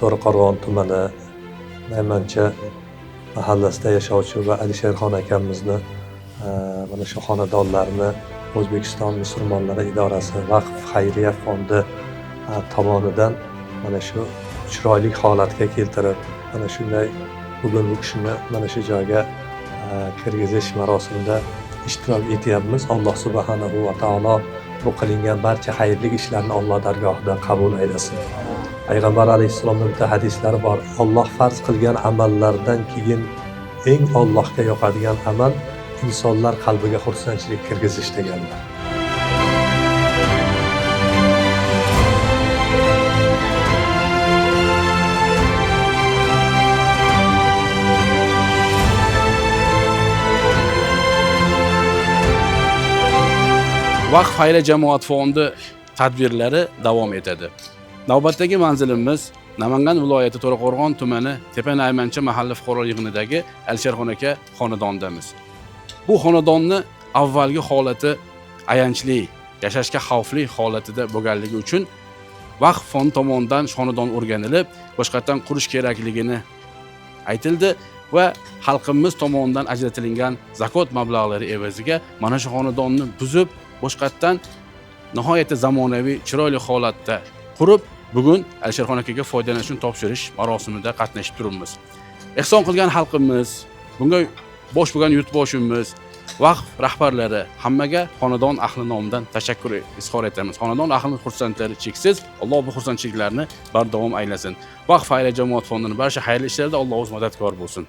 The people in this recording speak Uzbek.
To'raqo'rg'on tumani Naymancha mahallasida yashovchi va Alisherxon akamizni mana shu xonadonlarni O'zbekiston musulmonlari idorasi Vaqf xayriya fondi tomonidan mana shu chiroyli holatga keltirib, mana shunday bugun bu kishini mana shu joyga kirgizish marosimida ishtirok etyapmiz. Alloh subhanahu va taolo bu qilingan barcha xayrli ishlarni Alloh dargohida qabul aylasin. Payg'ambar alayhissalomning bitta hadislari bor. Alloh farz qilgan amallardan keyin eng Allohga yoqadigan amal insonlar qalbiga xursandchilik kirgizish deganlar. Vaqf xayriya jamoat fondi tadbirlari davom etadi. Navbatdagi manzilimiz Namangan viloyati To'raqo'rg'on tumani Tepa Naymancha mahalla fuqarolar yig'inidagi Alisherxon aka xonadonidamiz. Bu xonadonni avvalgi holati ayanchli, yashashga xavfli holatida bo'lganligi uchun Vaqf fondi tomonidan xonadon o'rganilib, boshqatdan qurish kerakligini aytildi va xalqimiz tomonidan ajratilgan zakot mablag'lari evaziga mana shu xonadonni buzib, boshqatdan nihoyatda zamonaviy, chiroyli holatda qurib, bugun Alisherxon akaga foydalanish uchun topshirish marosimida qatnashib turibmiz. Ehson qilgan xalqimiz, bunga bosh bo'lgan yurtboshimiz, vaqf rahbarlari hammaga xonadon ahli nomidan tashakkur izhor etamiz. Xonadon ahli xursandlari cheksiz. Alloh bu xursandchiliklarni bardavom aylasin. Vaqf xayriya jamoat fondining barcha xayrli ishlarida Alloh o'z madadkor bo'lsin.